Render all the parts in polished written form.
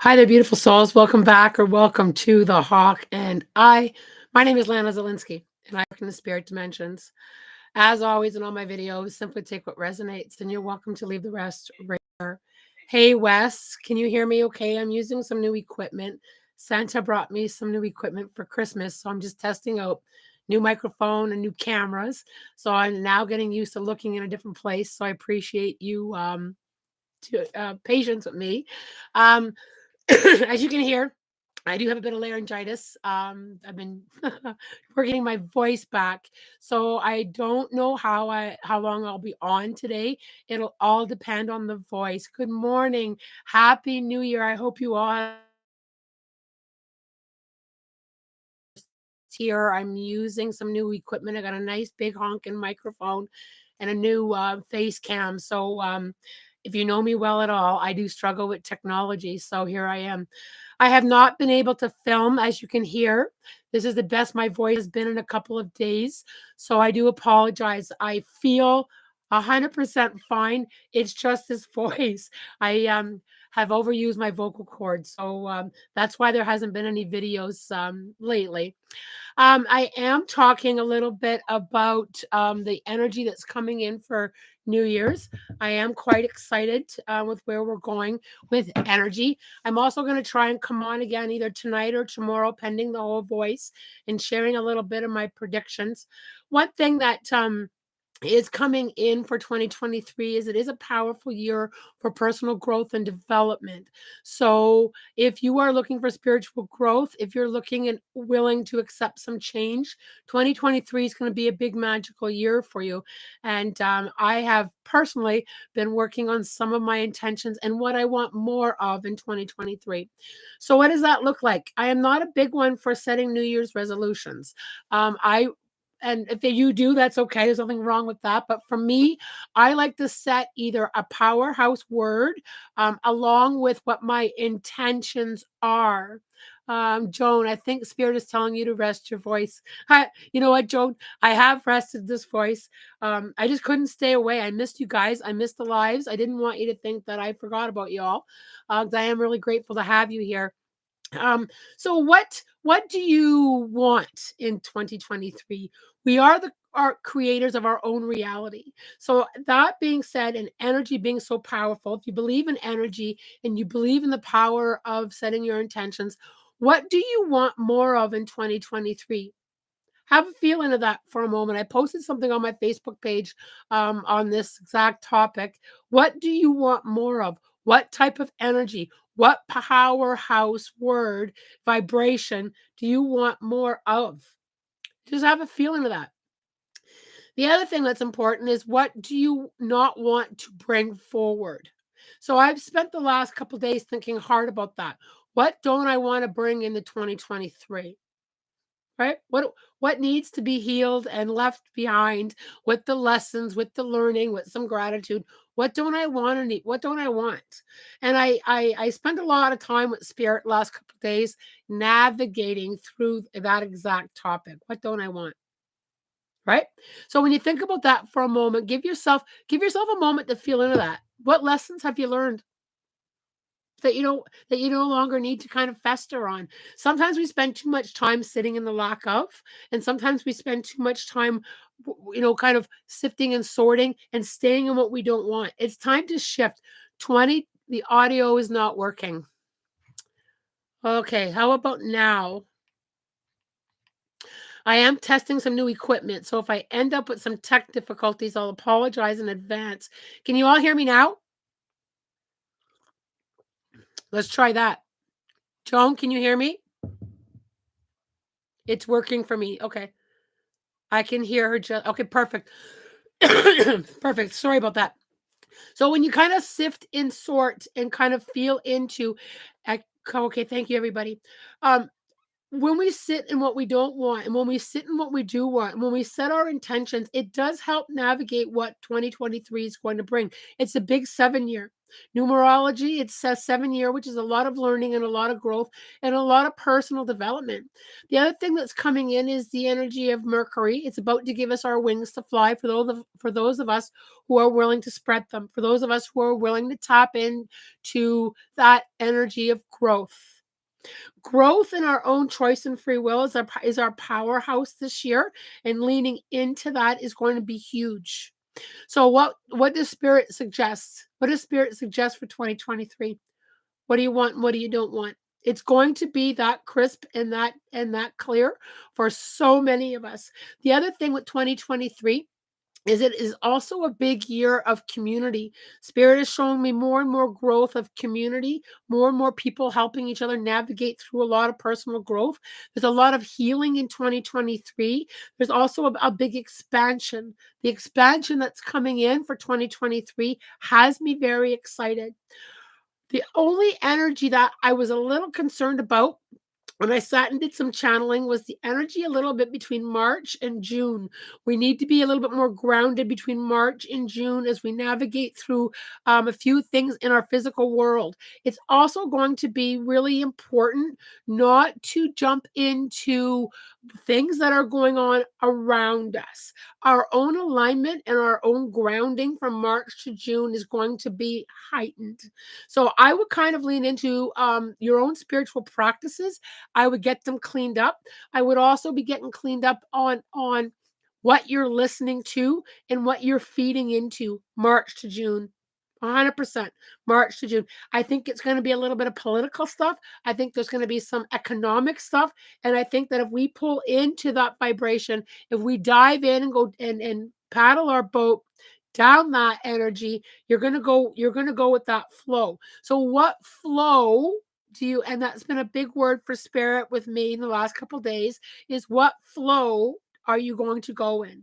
Hi there, beautiful souls. Welcome back or welcome to the Hawk and I. My name is Lana Zelinsky, and I work in the spirit dimensions. As always, in all my videos, simply take what resonates, and you're welcome to leave the rest right there. Hey, Wes, can you hear me okay? I'm using some new equipment. Santa brought me some new equipment for Christmas, so I'm just testing out new microphone and new cameras. So I'm now getting used to looking in a different place. So I appreciate you patience with me. Um, as you can hear, I do have a bit of laryngitis. I've been working my voice back, so I don't know how long I'll be on today. It'll all depend on the voice. Good morning, happy New Year. I hope you all here. I'm using some new equipment. I got a nice big honking microphone and a new face cam. So if you know me well at all, I do struggle with technology. So here I am. I have not been able to film, as you can hear. This is the best my voice has been in a couple of days. So I do apologize. I feel 100% fine. It's just this voice. I have overused my vocal cords. So that's why there hasn't been any videos lately. I am talking a little bit about the energy that's coming in for New Year's. I am quite excited with where we're going with energy. I'm also going to try and come on again either tonight or tomorrow, pending the whole voice, and sharing a little bit of my predictions. One thing that is coming in for 2023 is it is a powerful year for personal growth and development. So, if you are looking for spiritual growth, if you're looking and willing to accept some change, 2023 is going to be a big magical year for you. And I have personally been working on some of my intentions and what I want more of in 2023. So, what does that look like? I am not a big one for setting New Year's resolutions. I and if you do, that's okay. There's nothing wrong with that. But for me, I like to set either a powerhouse word along with what my intentions are. Joan, I think Spirit is telling you to rest your voice. You know what, Joan? I have rested this voice. I just couldn't stay away. I missed you guys. I missed the lives. I didn't want you to think that I forgot about y'all. 'Cause I am really grateful to have you here. Um, so what do you want in 2023? We are the our creators of our own reality. So that being said, and energy being so powerful, if you believe in energy and you believe in the power of setting your intentions, what do you want more of in 2023? Have a feeling of that for a moment. I posted something on my Facebook page on this exact topic. What do you want more of? What type of energy? What powerhouse word vibration do you want more of? Just have a feeling of that. The other thing that's important is what do you not want to bring forward? So I've spent the last couple days thinking hard about that. What don't I want to bring into 2023? Right? What needs to be healed and left behind with the lessons, with the learning, with some gratitude? What don't I want to need? What don't I want? And I spent a lot of time with spirit last couple of days navigating through that exact topic. What don't I want? Right? So when you think about that for a moment, give yourself a moment to feel into that. What lessons have you learned? That you no longer need to kind of fester on. Sometimes we spend too much time sitting in the lack of, and sometimes we spend too much time, kind of sifting and sorting and staying in what we don't want. It's time to shift. 20, the audio is not working. Okay, how about now? I am testing some new equipment, so if I end up with some tech difficulties, I'll apologize in advance. Can you all hear me now? Let's try that. Joan, can you hear me? It's working for me. Okay. I can hear her just okay, perfect. Perfect. Sorry about that. So when you kind of sift and sort and kind of feel into okay, thank you everybody. Um when we sit in what we don't want and when we sit in what we do want and when we set our intentions, it does help navigate what 2023 is going to bring. It's a big 7 year. Numerology, it says 7 year, which is a lot of learning and a lot of growth and a lot of personal development. The other thing that's coming in is the energy of Mercury. It's about to give us our wings to fly for those of us who are willing to spread them, for those of us who are willing to tap into that energy of growth. Growth in our own choice and free will is our powerhouse this year, and leaning into that is going to be huge. So what does spirit suggest? What does spirit suggest for 2023? What do you want and what do you don't want? It's going to be that crisp and that clear for so many of us. The other thing with 2023 is it is also a big year of community. Spirit is showing me more and more growth of community, more and more people helping each other navigate through a lot of personal growth. There's a lot of healing in 2023. There's also a big expansion. The expansion that's coming in for 2023 has me very excited. The only energy that I was a little concerned about when I sat and did some channeling was the energy a little bit between March and June. We need to be a little bit more grounded between March and June as we navigate through a few things in our physical world. It's also going to be really important not to jump into things that are going on around us. Our own alignment and our own grounding from March to June is going to be heightened. So I would kind of lean into your own spiritual practices. I would get them cleaned up. I would also be getting cleaned up on what you're listening to and what you're feeding into March to June. 100% March to June. I think it's going to be a little bit of political stuff. I think there's going to be some economic stuff. And I think that if we pull into that vibration, if we dive in and go and paddle our boat down that energy, you're going to go with that flow. So what flow do you, and that's been a big word for spirit with me in the last couple of days, is what flow are you going to go in?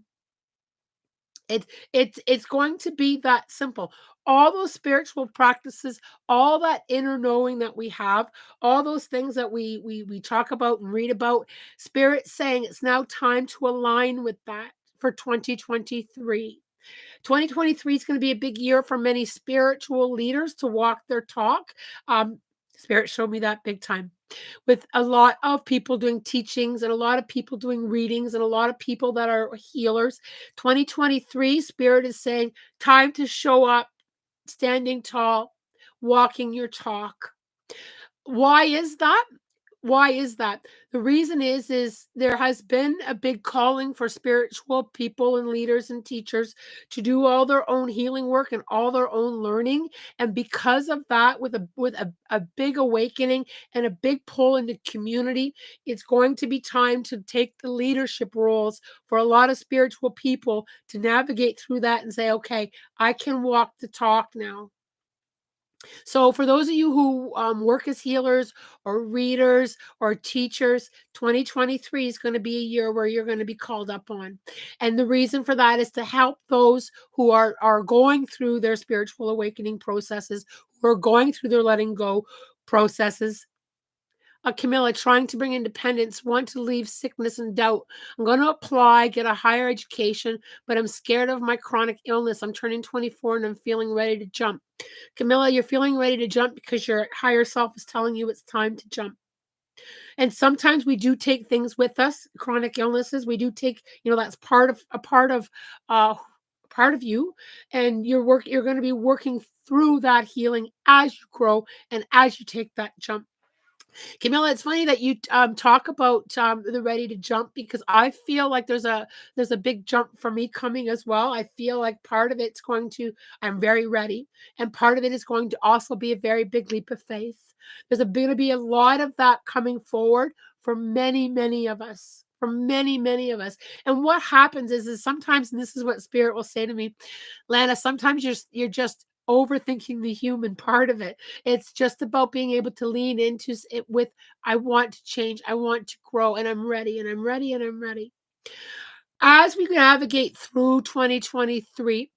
It's going to be that simple. All those spiritual practices, all that inner knowing that we have, all those things that we talk about and read about, spirit saying it's now time to align with that for 2023. 2023 is going to be a big year for many spiritual leaders to walk their talk. Spirit showed me that big time, with a lot of people doing teachings and a lot of people doing readings and a lot of people that are healers. 2023, Spirit is saying, time to show up, standing tall, walking your talk. Why is that? Why is that? The reason is there has been a big calling for spiritual people and leaders and teachers to do all their own healing work and all their own learning. And because of that, with a big awakening and a big pull in the community, it's going to be time to take the leadership roles for a lot of spiritual people to navigate through that and say, okay, I can walk the talk now. So, for those of you who work as healers or readers or teachers, 2023 is going to be a year where you're going to be called up on. And the reason for that is to help those who are going through their spiritual awakening processes, who are going through their letting go processes. Camilla, trying to bring independence, want to leave sickness and doubt. I'm going to apply, get a higher education, but I'm scared of my chronic illness. I'm turning 24 and I'm feeling ready to jump. Camilla, you're feeling ready to jump because your higher self is telling you it's time to jump. And sometimes we do take things with us, chronic illnesses. We do take, that's uh part of you, and you're going to be working through that healing as you grow and as you take that jump. Camilla, it's funny that you talk about the ready to jump, because I feel like there's a big jump for me coming as well. I feel like part of it's going to, I'm very ready, and part of it is going to also be a very big leap of faith. There's going to be a lot of that coming forward for many, many of us. For many, many of us. And what happens is sometimes, and this is what spirit will say to me, Lana, sometimes you're just overthinking the human part of it. It's just about being able to lean into it with, I want to change, I want to grow, and I'm ready, and I'm ready, and I'm ready. As we navigate through 2023,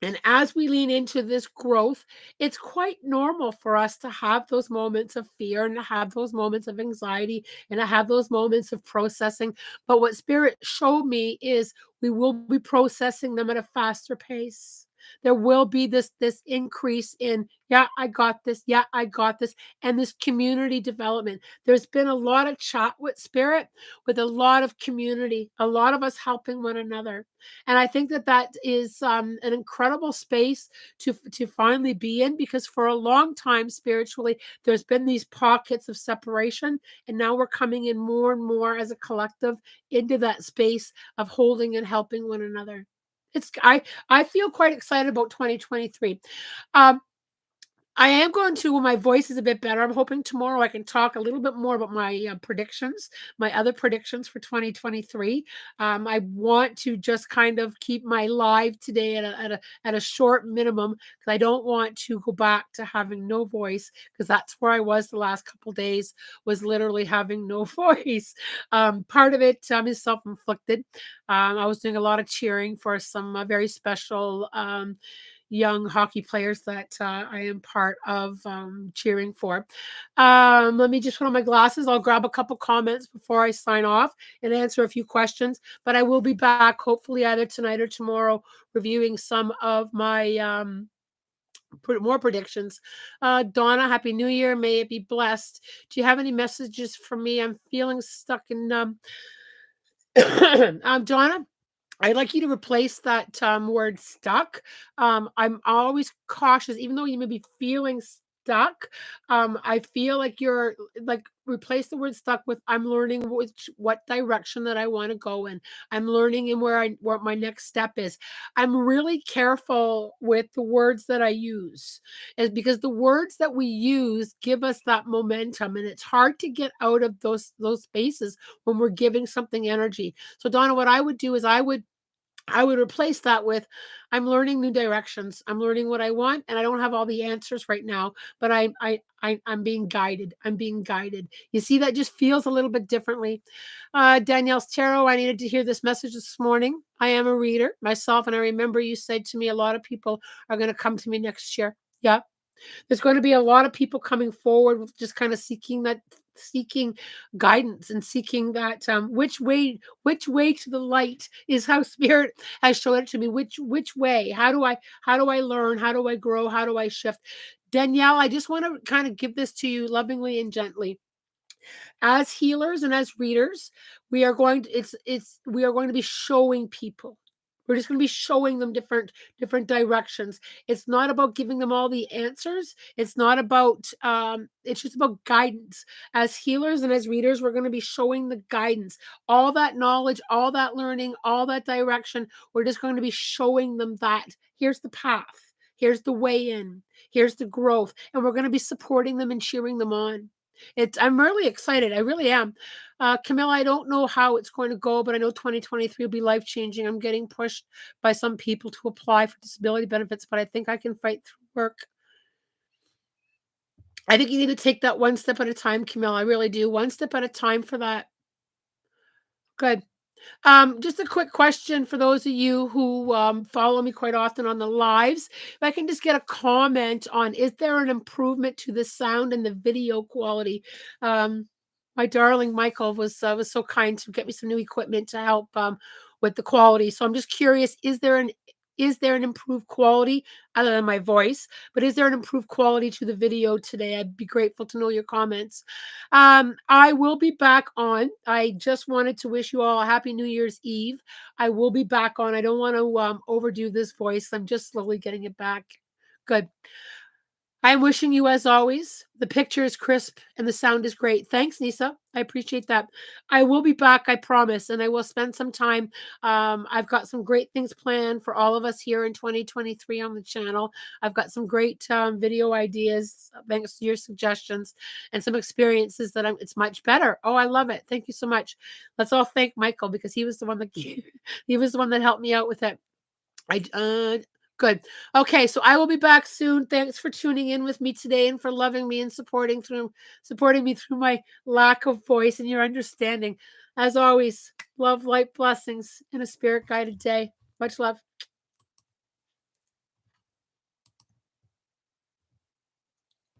And as we lean into this growth, it's quite normal for us to have those moments of fear and to have those moments of anxiety and to have those moments of processing. But what Spirit showed me is we will be processing them at a faster pace. There will be this increase in, yeah, I got this. Yeah, I got this. And this community development. There's been a lot of chat with Spirit, with a lot of community, a lot of us helping one another. And I think that that is an incredible space to finally be in, because for a long time spiritually there's been these pockets of separation, and now we're coming in more and more as a collective into that space of holding and helping one another. I feel quite excited about 2023. Um, I am going to, when my voice is a bit better, I'm hoping tomorrow I can talk a little bit more about my predictions, my other predictions for 2023. I want to just kind of keep my live today at a short minimum, because I don't want to go back to having no voice, because that's where I was the last couple days, was literally having no voice. Part of it is self-inflicted. I was doing a lot of cheering for some very special young hockey players that I am part of cheering for. Let me just put on my glasses. I'll grab a couple comments before I sign off and answer a few questions. But I will be back hopefully either tonight or tomorrow reviewing some of my more predictions. Donna, Happy New Year. May it be blessed. Do you have any messages for me? I'm feeling stuck in Donna, I'd like you to replace that word stuck. I'm always cautious, even though you may be feeling stuck. I feel like you're like, replace the word stuck with I'm learning what direction that I want to go in. I'm learning in where my next step is. I'm really careful with the words that I use, is because the words that we use give us that momentum, and it's hard to get out of those spaces when we're giving something energy. So Donna, what I would do is I would replace that with I'm learning new directions. I'm learning what I want, and I don't have all the answers right now, but I'm being guided. I'm being guided. You see, that just feels a little bit differently. Danielle's Tarot, I needed to hear this message this morning. I am a reader myself, and I remember you said to me a lot of people are going to come to me next year. Yeah, there's going to be a lot of people coming forward with just kind of seeking guidance and seeking that which way to the light is how Spirit has shown it to me. Which way? How do I learn? How do I grow? How do I shift? Danielle, I just want to kind of give this to you lovingly and gently. As healers and as readers, we are going to be showing people. We're just going to be showing them different directions. It's not about giving them all the answers. It's not about it's just about guidance. As healers and as readers, we're going to be showing the guidance, all that knowledge, all that learning, all that direction. We're just going to be showing them that here's the path. Here's the way in. Here's the growth. And we're going to be supporting them and cheering them on. I'm really excited. I really am. Camilla, I don't know how it's going to go, but I know 2023 will be life changing. I'm getting pushed by some people to apply for disability benefits, but I think I can fight through work. I think you need to take that one step at a time, Camilla. I really do. One step at a time for that. Good. Just a quick question for those of you who follow me quite often on the lives. If I can just get a comment on, is there an improvement to the sound and the video quality? My darling Michael was so kind to get me some new equipment to help with the quality. So I'm just curious, is there an improved quality other than my voice? But is there an improved quality to the video today? I'd be grateful to know your comments. I will be back on. I just wanted to wish you all a happy New Year's Eve. I will be back on. I don't want to overdo this voice. I'm just slowly getting it back. Good. I'm wishing you, as always, the picture is crisp and the sound is great. Thanks, Nisa. I appreciate that. I will be back, I promise, and I will spend some time. I've got some great things planned for all of us here in 2023 on the channel. I've got some great video ideas, thanks to your suggestions, and some experiences that it's much better. Oh, I love it. Thank you so much. Let's all thank Michael, because he was the one that he was the one that helped me out with it. Good. Okay, so I will be back soon. Thanks for tuning in with me today and for loving me and supporting me through my lack of voice and your understanding. As always, love, light, blessings, and a spirit guided day. Much love.